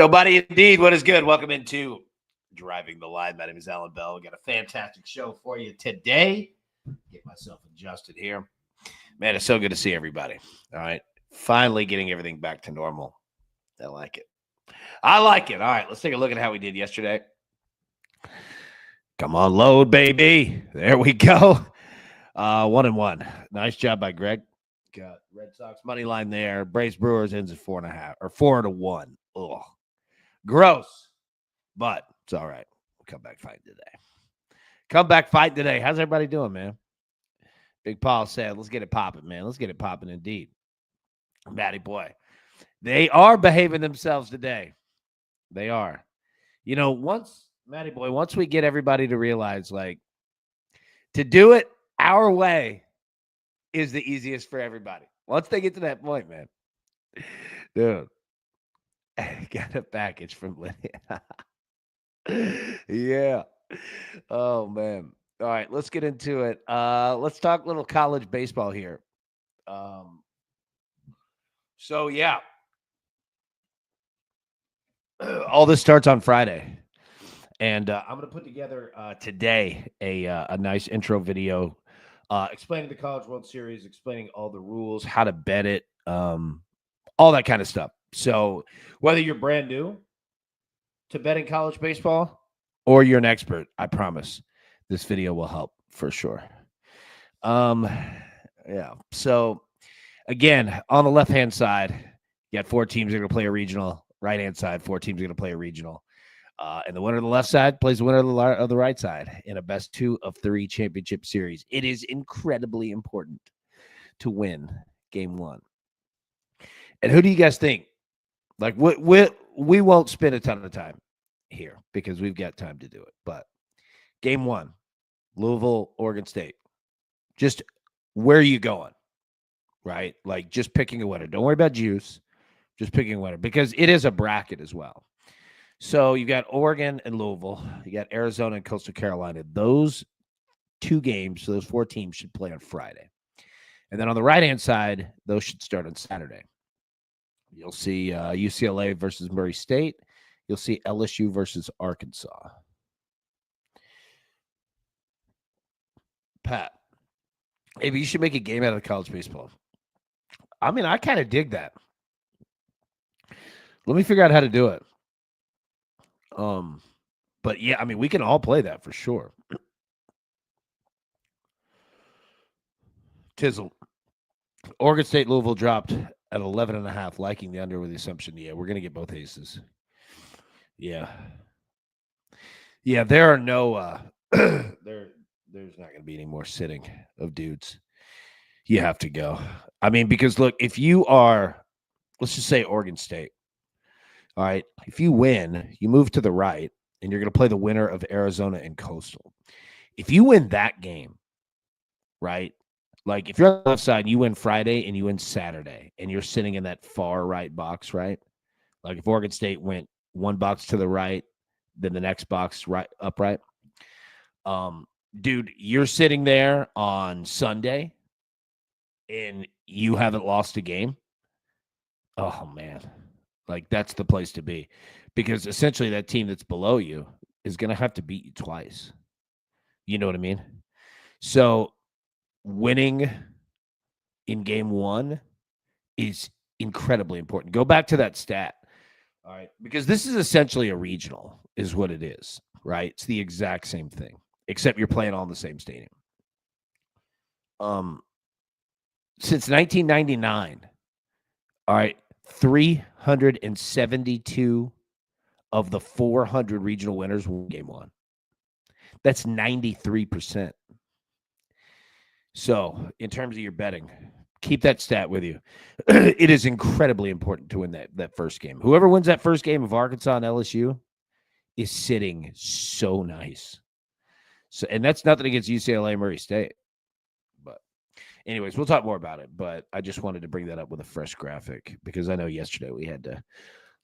Nobody indeed. What is good? Welcome into Driving the Line. My name is Alan Bell. We got a fantastic show for you today. Get myself adjusted here. Man, it's so good to see everybody. All right. Finally getting everything back to normal. I like it. All right. Let's take a look at how we did yesterday. Come on, load, baby. There we go. 1-1. Nice job by Greg. Got Red Sox money line there. Braves Brewers ends at 4.5 or 4-1. Ugh. Gross. But it's all right. We'll come back fighting today. How's everybody doing, man? Big Paul said, let's get it popping, man. Let's get it popping indeed. Matty boy. They are behaving themselves today. They are. You know, once we get everybody to realize, like, to do it our way is the easiest for everybody. Once they get to that point, man. Dude. Got a package from Lydia. Yeah. Oh, man. All right, let's get into it. Let's talk a little college baseball here. Yeah. All this starts on Friday. And I'm going to put together today a nice intro video explaining the College World Series, explaining all the rules, how to bet it, all that kind of stuff. So whether you're brand new to betting college baseball or you're an expert, I promise this video will help for sure. Yeah. So again, on the left-hand side, you got 4 teams that are going to play a regional. Right-hand side, 4 teams are going to play a regional. And the winner of the left side plays the winner of the right side in a best 2 of 3 championship series. It is incredibly important to win game 1. And who do you guys think? Like, we won't spend a ton of time here because we've got time to do it. But game 1, Louisville, Oregon State. Just where are you going? Right? Like, just picking a winner. Don't worry about juice. Just picking a winner because it is a bracket as well. So you got Oregon and Louisville. You got Arizona and Coastal Carolina. Those 2 games, so those 4 teams should play on Friday. And then on the right-hand side, those should start on Saturday. You'll see UCLA versus Murray State. You'll see LSU versus Arkansas. Pat, maybe you should make a game out of college baseball. I mean, I kind of dig that. Let me figure out how to do it. But yeah, I mean, we can all play that for sure. Tizzle. Oregon State, Louisville dropped at 11.5, liking the under with the assumption, yeah, we're going to get both aces. Yeah. Yeah, there are no, there's not going to be any more sitting of dudes. You have to go. I mean, because look, if you are, let's just say Oregon State. All right, if you win, you move to the right, and you're going to play the winner of Arizona and Coastal. If you win that game, right, like if you're on the left side, you win Friday and you win Saturday, and you're sitting in that far right box, right? Like if Oregon State went 1 box to the right, then the next box right upright. Dude, you're sitting there on Sunday, and you haven't lost a game. Oh, man. Like, that's the place to be because essentially that team that's below you is going to have to beat you twice. You know what I mean? So winning in game 1 is incredibly important. Go back to that stat. All right. Because this is essentially a regional is what it is, right? It's the exact same thing, except you're playing all in the same stadium. Since 1999, all right, 372 of the 400 regional winners won game 1. That's 93%. So, in terms of your betting, keep that stat with you. It is incredibly important to win that first game. Whoever wins that first game of Arkansas and LSU is sitting so nice. So, and that's nothing against UCLA Murray State. Anyways, we'll talk more about it, but I just wanted to bring that up with a fresh graphic because I know yesterday we had to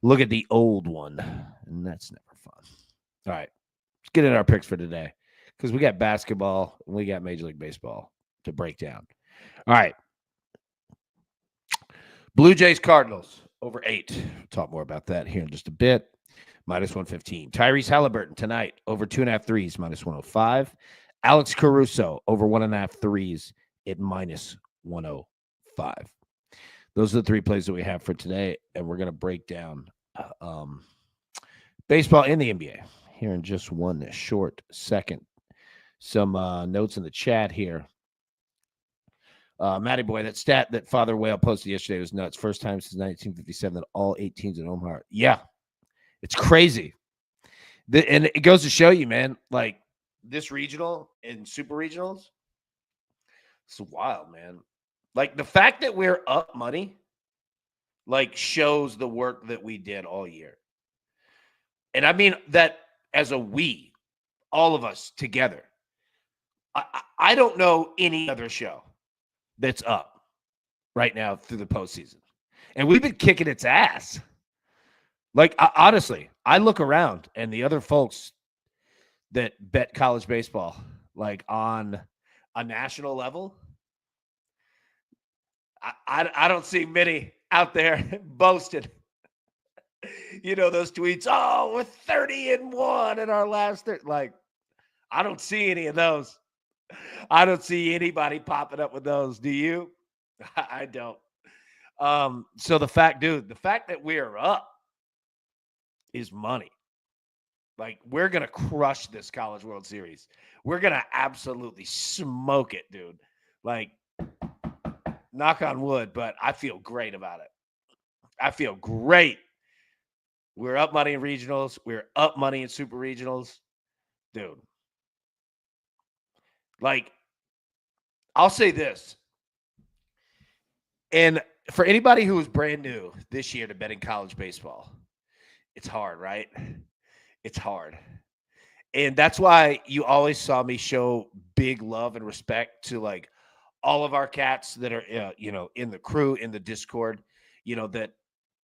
look at the old one, and that's never fun. All right, let's get into our picks for today because we got basketball and we got Major League Baseball to break down. All right. Blue Jays, Cardinals. over 8. We'll talk more about that here in just a bit. Minus 115. Tyrese Halliburton tonight over 2.5 threes, minus 105. Alex Caruso over 1.5 threes at minus 105. Those are the 3 plays that we have for today, and we're going to break down baseball in the NBA here in just one short second. Some notes in the chat here. Matty Boy, that stat that Father Whale posted yesterday was nuts. First time since 1957 that all 8 teams in Omaha. Yeah, it's crazy. And it goes to show you, man, like this regional and super regionals, it's wild, man. Like the fact that we're up money, like shows the work that we did all year. And I mean that as a we, all of us together. I don't know any other show that's up right now through the postseason. And we've been kicking its ass. Like, honestly, I look around and the other folks that bet college baseball, like on a national level, I don't see many out there boasting. You know, those tweets, oh, we're 30-1 in our last 30. Like, I don't see any of those. I don't see anybody popping up with those. Do you? I don't. So the fact that we're up is money. Like, we're going to crush this College World Series. We're going to absolutely smoke it, dude. Like, knock on wood, but I feel great about it. I feel great. We're up money in regionals. We're up money in super regionals. Dude. Like, I'll say this. And for anybody who is brand new this year to betting college baseball, it's hard, right? It's hard. And that's why you always saw me show big love and respect to, like, all of our cats that are, in the crew, in the Discord, that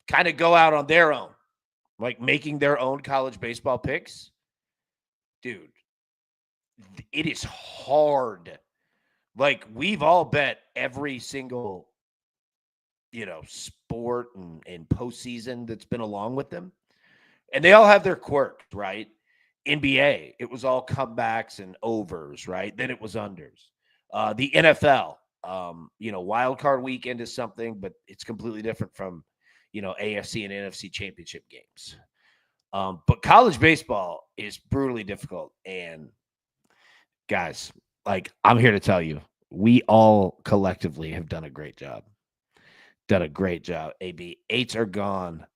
kind of go out on their own, like making their own college baseball picks. Dude, it is hard. Like, we've all bet every single, sport and postseason that's been along with them. And they all have their quirks, right? NBA, it was all comebacks and overs, right? Then it was unders. The NFL, wild card weekend is something, but it's completely different from, AFC and NFC championship games. But college baseball is brutally difficult. And guys, like, I'm here to tell you, we all collectively have done a great job. AB. 8s are gone.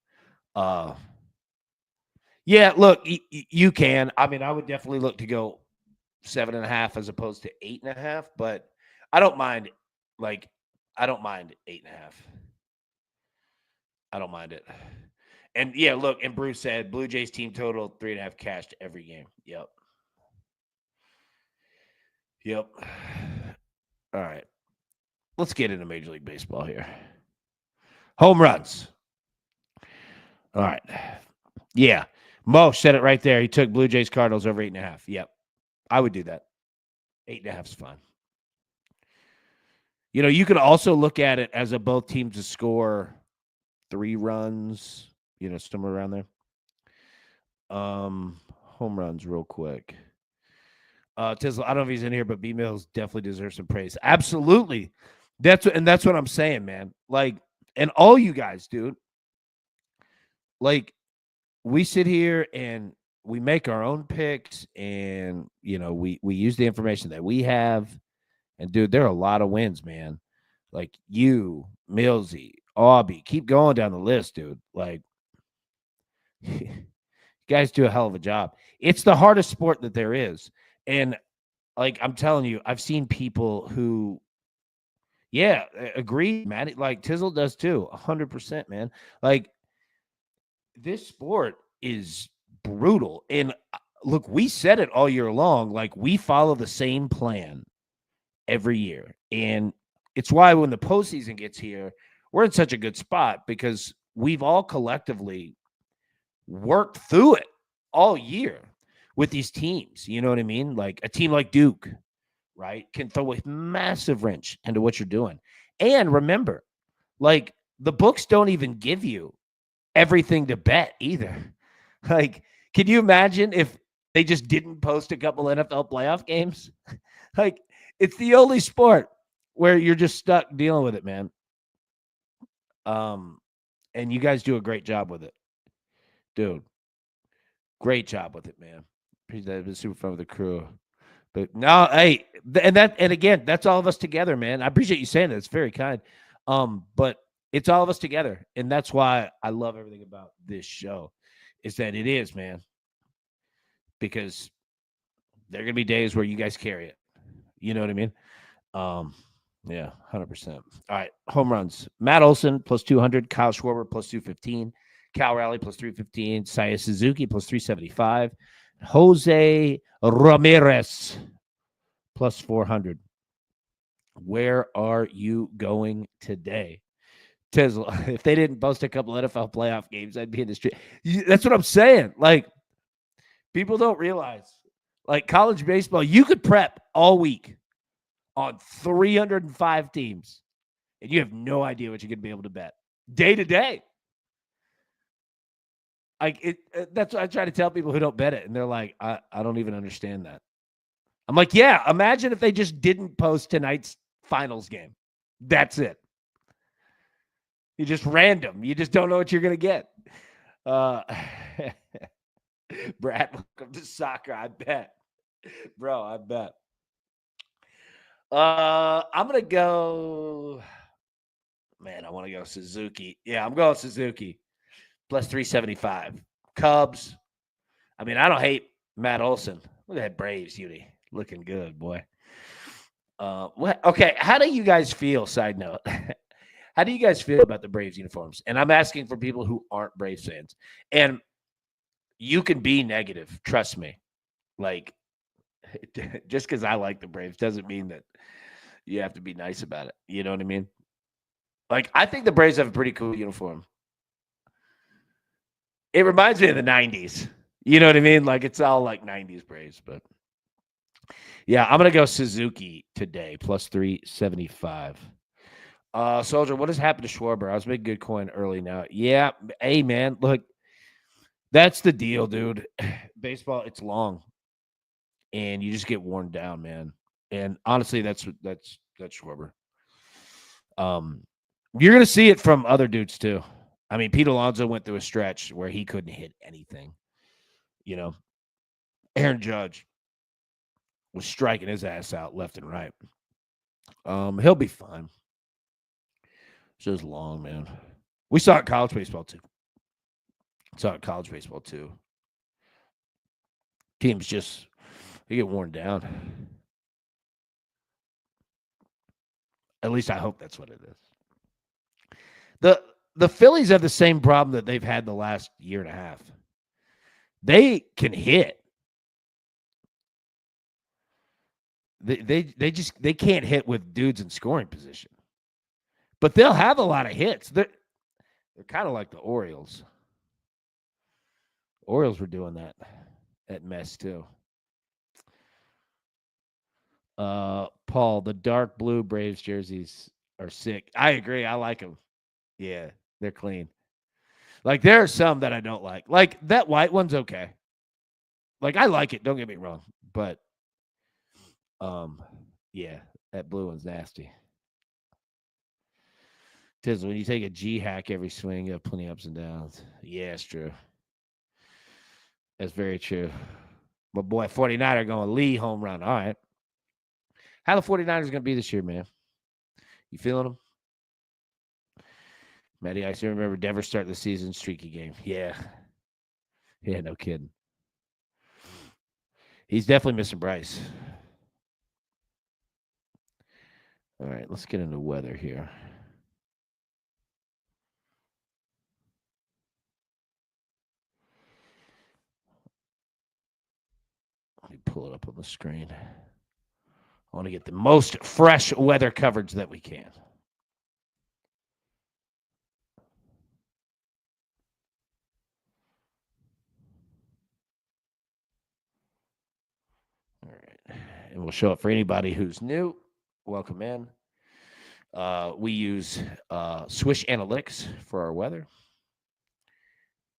Yeah, look, you can. I mean, I would definitely look to go 7.5 as opposed to 8.5, but I don't mind. Like, I don't mind 8.5. I don't mind it. And yeah, look, and Bruce said Blue Jays team total 3.5 cashed every game. Yep. All right. Let's get into Major League Baseball here. Home runs. All right. Yeah. Mo said it right there. He took Blue Jays Cardinals over 8.5. Yep. I would do that. 8.5 is fine. You can also look at it as both teams to score 3 runs, somewhere around there. Home runs real quick. Tizzle, I don't know if he's in here, but B Mills definitely deserves some praise. Absolutely. That's what I'm saying, man. Like, and all you guys, dude. Like, we sit here and we make our own picks, and we use the information that we have. And dude, there are a lot of wins, man. Like you, Millsy, Aubie, keep going down the list, dude. Like, you guys do a hell of a job. It's the hardest sport that there is. And like, I'm telling you, I've seen people who, yeah, agree, man. Like Tizzle does too, 100%, man. Like, this sport is brutal. And look, we said it all year long. Like, we follow the same plan every year. And it's why when the postseason gets here, we're in such a good spot because we've all collectively worked through it all year with these teams. You know what I mean? Like a team like Duke, right, can throw a massive wrench into what you're doing. And remember, like, the books don't even give you everything to bet either. Like, can you imagine if they just didn't post a couple NFL playoff games? Like, it's the only sport where you're just stuck dealing with it, man. Um, and you guys do a great job with it, dude. Great job with it, man. Appreciate that. Super fun with the crew. But no, hey, and again, that's all of us together, man. I appreciate you saying that. It's very kind. But it's all of us together, and that's why I love everything about this show, is that it is, man. Because there are gonna be days where you guys carry it. You know what I mean? Um, yeah, 100%. All right, home runs. Matt Olson plus 200, Kyle Schwarber plus 215, Cal Raleigh plus 315, Saya Suzuki plus 375, Jose Ramirez plus 400. Where are you going today? Tizzle, if they didn't post a couple NFL playoff games, I'd be in the street. That's what I'm saying. Like, people don't realize, like, college baseball, you could prep all week on 305 teams, and you have no idea what you're going to be able to bet day to day. Like, that's what I try to tell people who don't bet it, and they're like, I don't even understand that. I'm like, yeah, imagine if they just didn't post tonight's finals game. That's it. You just random. You just don't know what you're going to get. Brad, welcome to soccer. I bet. Bro, I bet. I'm going to go. Man, I want to go Suzuki. Yeah, I'm going Suzuki. Plus 375. Cubs. I mean, I don't hate Matt Olson. Look at that Braves, Uni. Looking good, boy. What? Okay, how do you guys feel, side note? How do you guys feel about the Braves uniforms? And I'm asking for people who aren't Braves fans. And you can be negative, trust me. Like, just because I like the Braves doesn't mean that you have to be nice about it. You know what I mean? Like, I think the Braves have a pretty cool uniform. It reminds me of the 90s. You know what I mean? Like, it's all like 90s Braves. But yeah, I'm going to go Suzuki today, plus 375. Soldier, what has happened to Schwarber? I was making good coin early now. Yeah. Hey, man, look, that's the deal, dude. Baseball, it's long, and you just get worn down, man. And honestly, that's Schwarber. You're gonna see it from other dudes too. I mean, Pete Alonso went through a stretch where he couldn't hit anything. You know, Aaron Judge was striking his ass out left and right. He'll be fine. It's just long, man. We saw it in college baseball too. Teams just they get worn down. At least I hope that's what it is. The Phillies have the same problem that they've had the last year and a half. They can hit. They can't hit with dudes in scoring position. But they'll have a lot of hits. They're kind of like the Orioles. Orioles were doing that at Mess too. Paul, the dark blue Braves jerseys are sick. I agree. I like them. Yeah, they're clean. Like, there are some that I don't like. Like, that white one's okay. Like, I like it. Don't get me wrong. But, yeah, that blue one's nasty. Tizzle, when you take a G hack every swing, you have plenty of ups and downs. Yeah, it's true. That's very true. But, boy, 49 are going Lee home run. All right. How the 49ers going to be this year, man? You feeling them? Matty, I still remember Denver starting the season streaky game. Yeah. Yeah, no kidding. He's definitely missing Bryce. All right, let's get into weather here. Let me pull it up on the screen. I want to get the most fresh weather coverage that we can. All right. And we'll show it for anybody who's new. Welcome in. We use Swish Analytics for our weather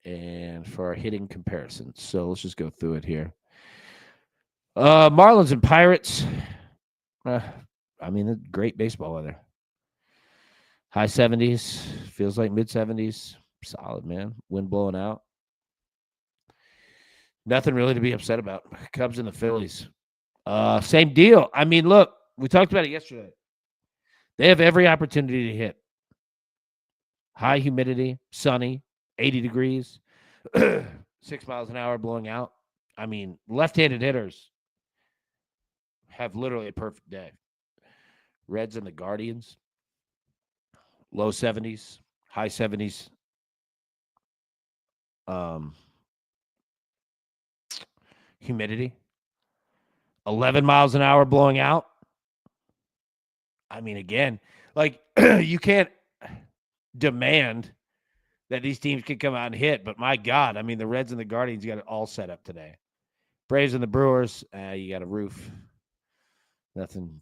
and for our hitting comparisons. So let's just go through it here. Marlins and Pirates. Great baseball weather. High 70s, feels like mid 70s. Solid, man. Wind blowing out. Nothing really to be upset about. Cubs and the Phillies. Same deal. I mean, look, we talked about it yesterday. They have every opportunity to hit. High humidity, sunny, 80 degrees, 6 miles an hour blowing out. I mean, left-handed hitters have literally a perfect day. Reds and the Guardians, low 70s, high 70s. Humidity, 11 miles an hour blowing out. I mean, again, like you can't demand that these teams can come out and hit, but my God, I mean, the Reds and the Guardians got it all set up today. Braves and the Brewers, you got a roof. Nothing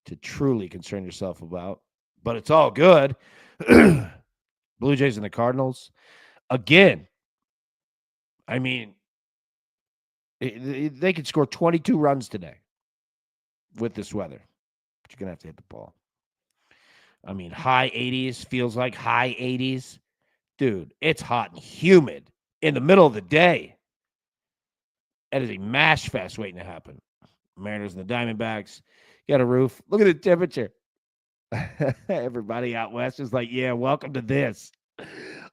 to truly concern yourself about, but it's all good. Blue Jays and the Cardinals. Again, I mean, they could score 22 runs today with this weather, but you're going to have to hit the ball. I mean, high 80s, feels like high 80s. Dude, it's hot and humid in the middle of the day. That is a mash fest waiting to happen. Mariners and the Diamondbacks got a roof. Look at the temperature. Everybody out west is like, yeah, welcome to this.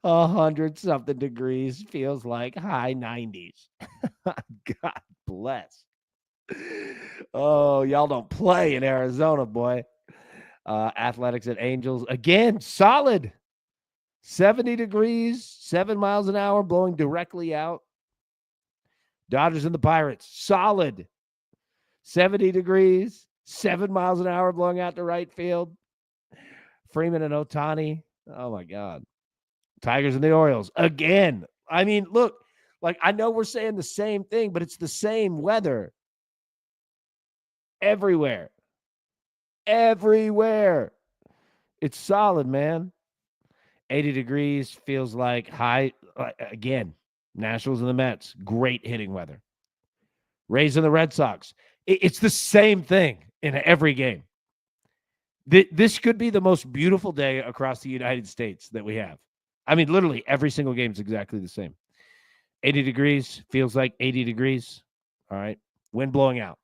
100-something degrees feels like high 90s. God bless. Oh, y'all don't play in Arizona, boy. Athletics and Angels. Again, solid. 70 degrees, 7 miles an hour, blowing directly out. Dodgers and the Pirates. Solid. 70 degrees, 7 miles an hour, blowing out to right field. Freeman and Ohtani. Oh, my God. Tigers and the Orioles. Again. I mean, look, like I know we're saying the same thing, but it's the same weather. Everywhere. Everywhere. It's solid, man. 80 degrees feels like high. Again, Nationals and the Mets. Great hitting weather. Rays and the Red Sox. It's the same thing in every game. This could be the most beautiful day across the United States that we have. I mean, literally every single game is exactly the same. 80 degrees feels like 80 degrees. All right. Wind blowing out.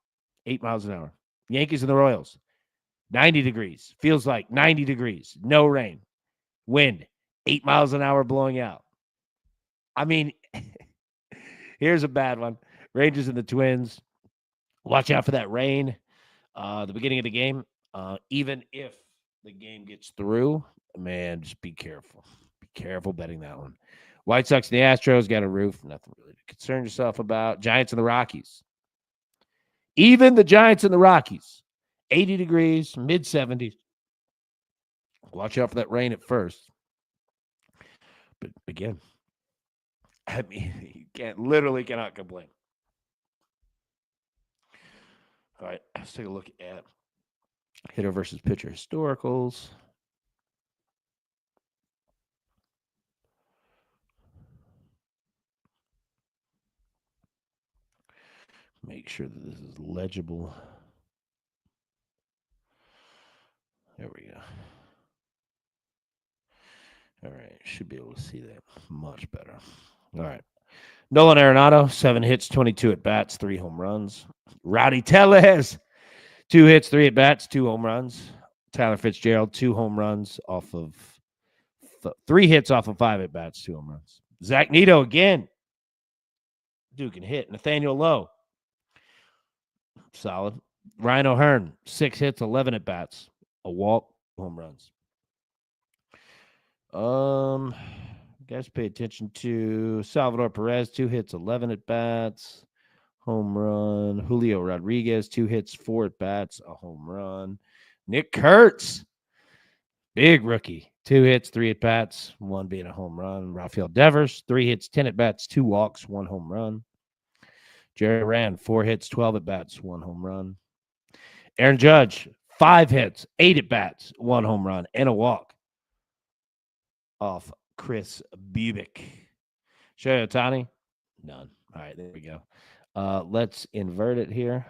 8 miles an hour. Yankees and the Royals. 90 degrees. Feels like 90 degrees. No rain. Wind. 8 miles an hour blowing out. I mean, here's a bad one. Rangers and the Twins. Watch out for that rain. The beginning of the game. Even if the game gets through, man, just be careful. Be careful betting that one. White Sox and the Astros got a roof. Nothing really to concern yourself about. Giants and the Rockies. Even the Giants and the Rockies. 80 degrees, mid-70s. Watch out for that rain at first. But again, I mean, you literally cannot complain. All right, let's take a look at hitter versus pitcher historicals. Make sure that this is legible. There we go. All right, should be able to see that much better. All right. Nolan Arenado, 7 hits, 22 at-bats, 3 home runs. Rowdy Tellez, 2 hits, 3 at-bats, 2 home runs. Tyler Fitzgerald, 2 home runs off of 3 hits off of 5 at-bats, 2 home runs. Zach Neto again. Dude can hit. Nathaniel Lowe, solid. Ryan O'Hearn, 6 hits, 11 at-bats, a walk, home runs. Guys, pay attention to Salvador Perez, 2 hits, 11 at-bats, home run. Julio Rodriguez, 2 hits, 4 at-bats, a home run. Nick Kurtz, big rookie, 2 hits, 3 at-bats, 1 being a home run. Rafael Devers, 3 hits, 10 at-bats, 2 walks, 1 home run. Jerry Rand, 4 hits, 12 at-bats, 1 home run. Aaron Judge, 5 hits, 8 at bats, 1 home run, and a walk off Chris Bubic. Shohei Ohtani? None. All right, there we go. Let's invert it here.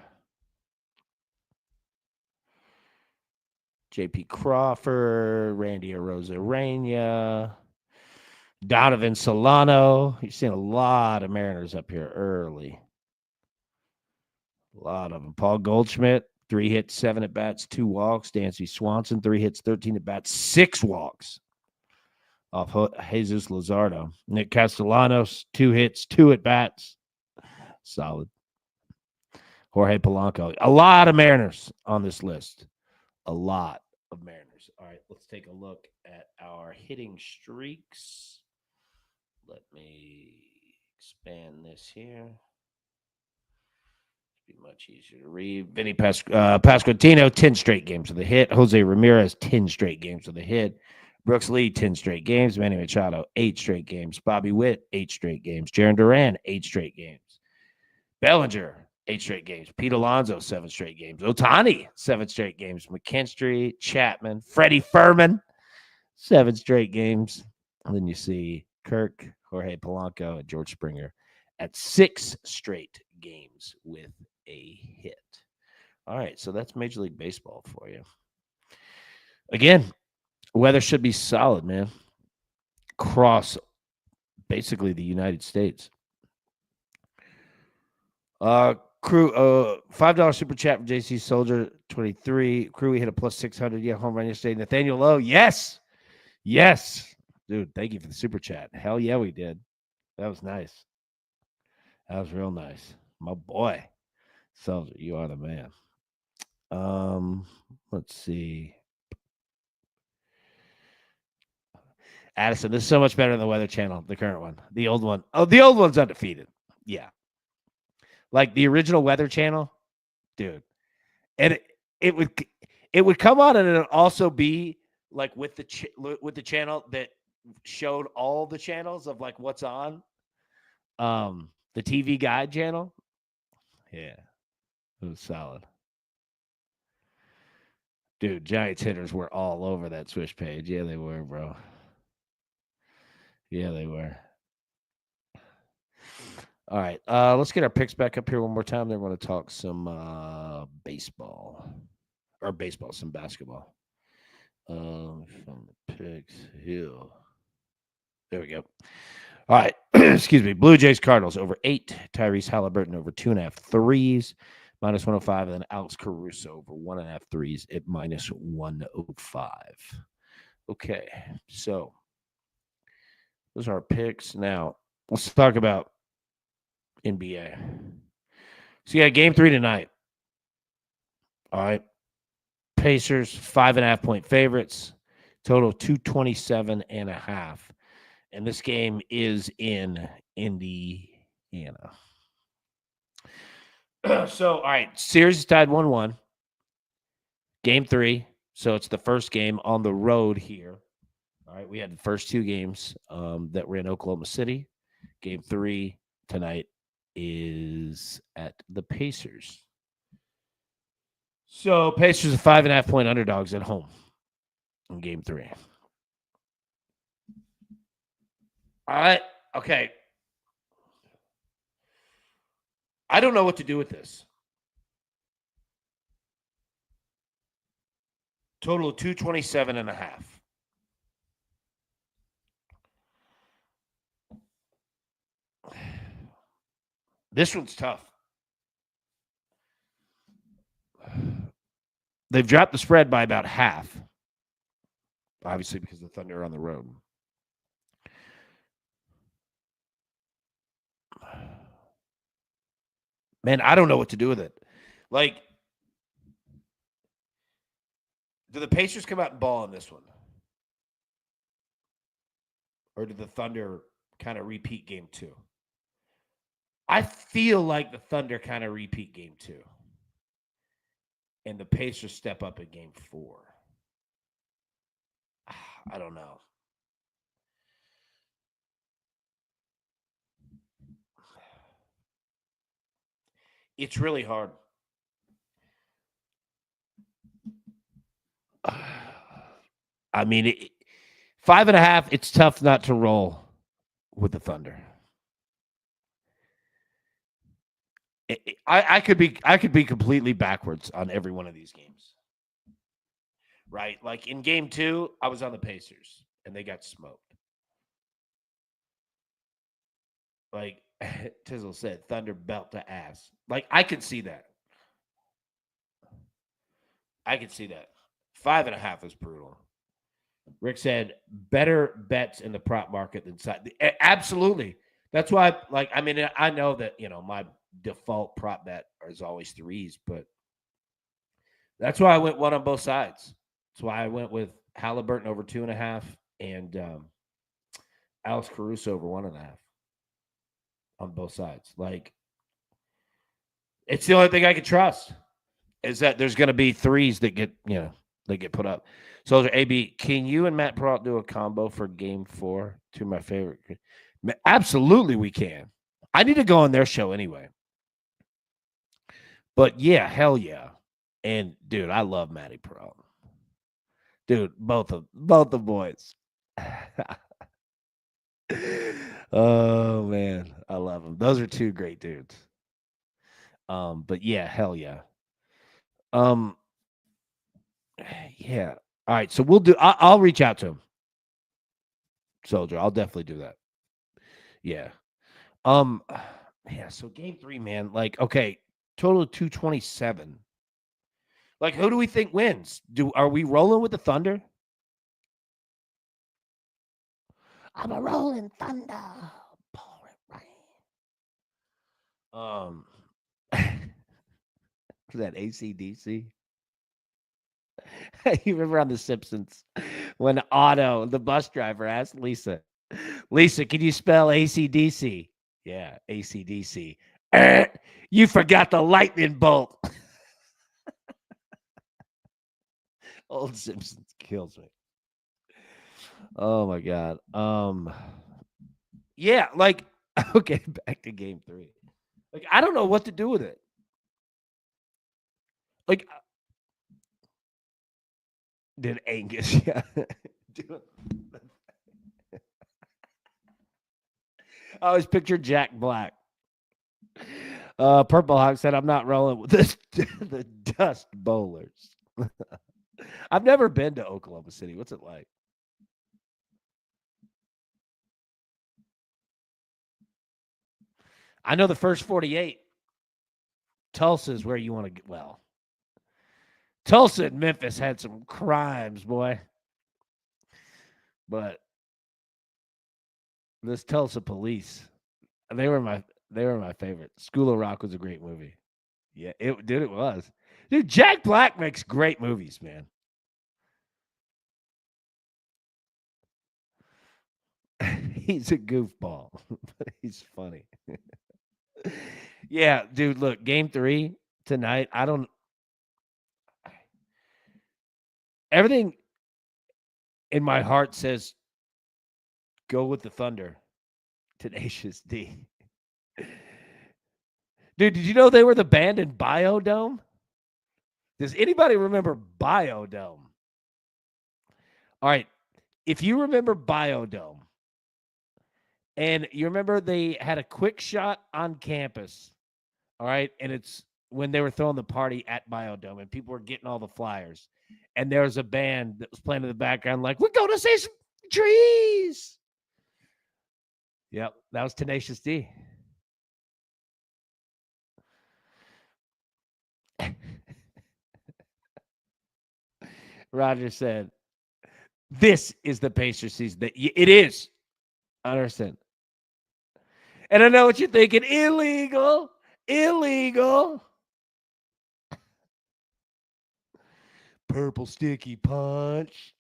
J.P. Crawford, Randy Arozarena, Donovan Solano. You're seeing a lot of Mariners up here early. A lot of them. Paul Goldschmidt, 3 hits, 7 at bats, 2 walks. Dansby Swanson, 3 hits, 13 at bats, 6 walks off Jesus Luzardo. Nick Castellanos, 2 hits, 2 at bats. Solid. Jorge Polanco. A lot of Mariners on this list. A lot of Mariners. All right, let's take a look at our hitting streaks. Let me expand this here. Be much easier to read. Vinny Pasquantino, 10 straight games with a hit. Jose Ramirez, 10 straight games with a hit. Brooks Lee, 10 straight games. Manny Machado, 8 straight games. Bobby Witt, 8 straight games. Jaron Duran, 8 straight games. Bellinger, 8 straight games. Pete Alonso, 7 straight games. Ohtani, 7 straight games. McKinstry, Chapman, Freddie Furman, 7 straight games. And then you see Kirk, Jorge Polanco, and George Springer at 6 straight games with a hit. All right, so that's Major League Baseball for you. Again, weather should be solid, man. Across basically the United States. Crew, $5 super chat from JC Soldier 23. Crew, we hit a plus 600. Yeah, home run yesterday. Nathaniel Lowe, yes. Dude, thank you for the super chat. Hell yeah, we did. That was nice. That was real nice. My boy. Soldier, you are the man. Let's see. Addison, this is so much better than the Weather Channel, the current one. The old one. Oh, the old one's undefeated. Yeah. Like the original Weather Channel, dude. And it would come on and it'd also be like with the channel that showed all the channels of like what's on. The TV Guide channel. Yeah. It was solid. Dude, Giants hitters were all over that Swish page. Yeah, they were, bro. Yeah, they were. All right. Let's get our picks back up here one more time. Then we're going to talk some baseball. Or baseball, some basketball. From the picks here. There we go. All right. Excuse me. Blue Jays Cardinals over 8. Tyrese Halliburton over 2.5 threes. Minus 105. And then Alex Caruso over 1.5 threes at minus 105. Okay. So those are our picks. Now, let's talk about NBA. So, yeah, game 3 tonight. All right. Pacers, 5.5-point favorites. Total 227.5. And this game is in Indiana. So, all right. Series is tied 1-1. Game 3. So, it's the first game on the road here. All right. We had the first 2 games that were in Oklahoma City. Game 3 tonight is at the Pacers. So Pacers are 5.5-point underdogs at home in game 3. All right. Okay. I don't know what to do with this. Total of 227.5. This one's tough. They've dropped the spread by about half. Obviously, because the Thunder are on the road. Man, I don't know what to do with it. Like, do the Pacers come out and ball in this one? Or do the Thunder kind of repeat game 2? I feel like the Thunder kind of repeat game 2. And the Pacers step up in game 4. I don't know. It's really hard. I mean, 5.5. It's tough not to roll with the Thunder. I could be completely backwards on every one of these games. Right? Like in game 2, I was on the Pacers and they got smoked. Like Tizzle said, Thunder belt to ass. Like I could see that. I could see that. 5.5 is brutal. Rick said better bets in the prop market than side. Absolutely. That's why, like, I mean, I know that my default prop bet is always threes, but that's why I went one on both sides. That's why I went with Halliburton over 2.5 and Alex Caruso over 1.5 on both sides. Like, it's the only thing I could trust is that there's going to be threes that get put up. So, AB, can you and Matt Peralt do a combo for Game 4? Two of my favorite. Absolutely, we can. I need to go on their show anyway. But yeah, hell yeah. And dude, I love Matty Peralt. Dude, both the boys. Oh man, I love them. Those are two great dudes. But yeah, hell yeah. Yeah. All right, so we'll do. I'll reach out to him, Soldier. I'll definitely do that. Yeah. Yeah. So game 3, man. Like, okay, total of 227. Like, who do we think wins? Are we rolling with the Thunder? I'm a rolling thunder. Pouring rain. Was that AC/DC? You remember on The Simpsons when Otto, the bus driver, asked Lisa, can you spell AC/DC? Yeah, AC/DC. You forgot the lightning bolt. Old Simpsons kills me. Oh my god. Yeah, like okay, back to game 3. Like I don't know what to do with it. Like did Angus, yeah. I always picture Jack Black. Purple Hawk said, I'm not rolling with this the Dust Bowlers. I've never been to Oklahoma City. What's it like? I know the first 48. Tulsa is where you want to get. Well, Tulsa and Memphis had some crimes, boy. But this Tulsa police, they were my favorite. School of Rock was a great movie. Yeah, it was. Dude, Jack Black makes great movies, man. He's a goofball, but he's funny. Yeah, dude, look, game 3 tonight. Everything in my heart says go with the Thunder. Tenacious D. Dude, did you know they were the band in Biodome? Does anybody remember Biodome? All right. If you remember Biodome, and you remember they had a quick shot on campus, all right, and it's when they were throwing the party at Biodome and people were getting all the flyers, and there was a band that was playing in the background like, we're going to see some trees. Yep, that was Tenacious D. Roger said, this is the Pacers season. It is. I understand. And I know what you're thinking. Illegal. Purple sticky punch.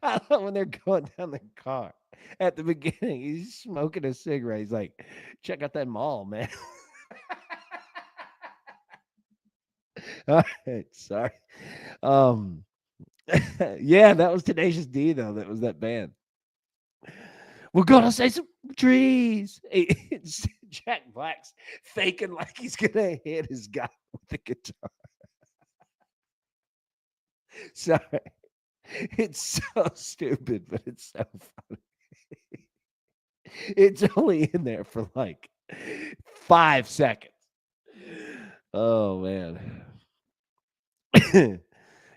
I love when they're going down the car. At the beginning, he's smoking a cigarette. He's like, check out that mall, man. All right, sorry. Yeah, that was Tenacious D, though. That was that band. We're gonna say some trees. Jack Black's faking like he's gonna hit his guy with the guitar. Sorry. It's so stupid, but it's so funny. It's only in there for like 5 seconds. Oh, man.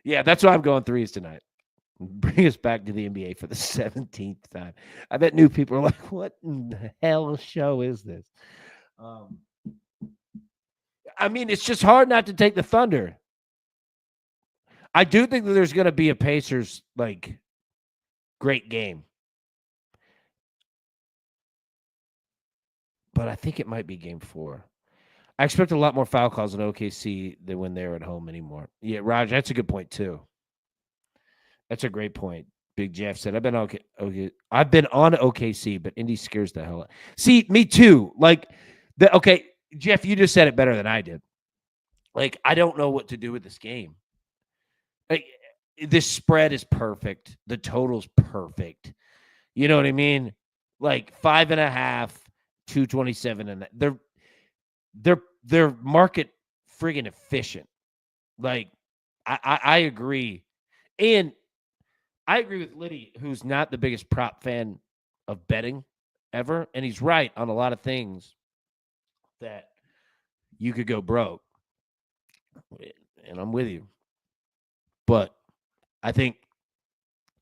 Yeah, that's why I'm going threes tonight. Bring us back to the NBA for the 17th time. I bet new people are like, what in the hell show is this? I mean, it's just hard not to take the Thunder. I do think that there's going to be a Pacers, like, great game. But I think it might be game 4. I expect a lot more foul calls in OKC than when they're at home anymore. Yeah, Raj, that's a good point, too. That's a great point. Big Jeff said, I've been on OKC, but Indy scares the hell out. See, me too. Like, Jeff, you just said it better than I did. Like, I don't know what to do with this game. Like, this spread is perfect. The total's perfect. You know what I mean? Like 5.5, 227, and they're market friggin' efficient. Like, I agree. And I agree with Liddy, who's not the biggest prop fan of betting ever. And he's right on a lot of things that you could go broke. And I'm with you. But I think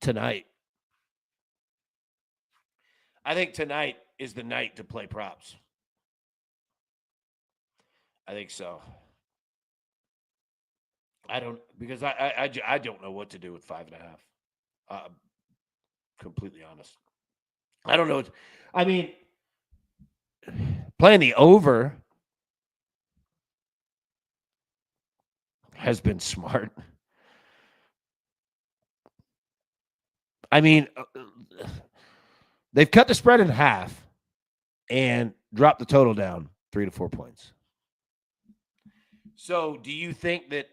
tonight is the night to play props. I think so. I don't know what to do with 5.5. Completely honest. I don't know. I mean, playing the over has been smart. I mean, they've cut the spread in half and dropped the total down 3 to 4 points. So, do you think that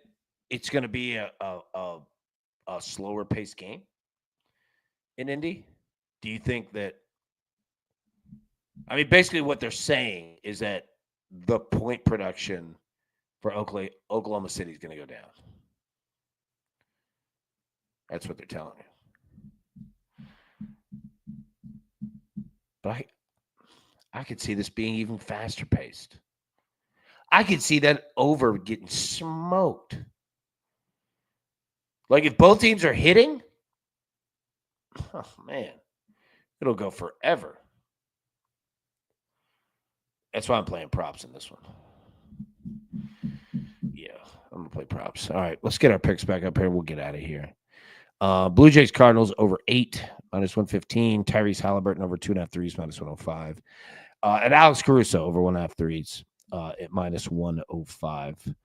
it's going to be a slower paced game in Indy? Do you think that? I mean, basically, what they're saying is that the point production for Oklahoma City is going to go down. That's what they're telling you. But I could see this being even faster paced. I could see that over getting smoked. Like, if both teams are hitting, oh, man, it'll go forever. That's why I'm playing props in this one. Yeah, I'm going to play props. All right, let's get our picks back up here. We'll get out of here. Blue Jays Cardinals over 8, -115. Tyrese Halliburton over 2.5 threes, -105. And Alex Caruso over 1.5 threes at -105.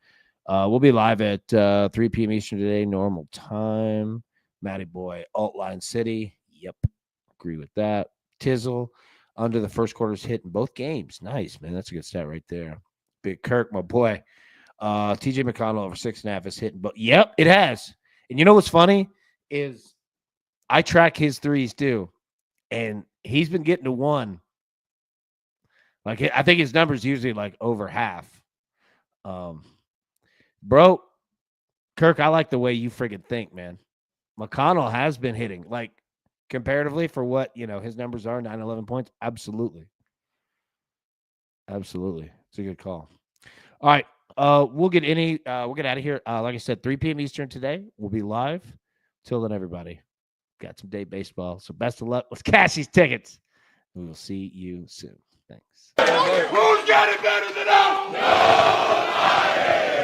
We'll be live at 3 p.m. Eastern today, normal time. Matty Boy, Altline City. Yep, agree with that. Tizzle under the first quarter's hit in both games. Nice, man. That's a good stat right there. Big Kirk, my boy. TJ McConnell over 6.5 is hitting. But yep, it has. And you know what's funny is I track his threes too, and he's been getting to 1. Like, I think his number's usually like over half. Bro, Kirk, I like the way you friggin' think, man. McConnell has been hitting, like, comparatively for what, his numbers are, 9, 11 points. Absolutely. Absolutely. It's a good call. All right. We'll get out of here. Like I said, 3 p.m. Eastern today. We'll be live. Till then, everybody. Got some day baseball. So best of luck. Let's cash these tickets. We will see you soon. Thanks. Who's got it better than us? Nobody.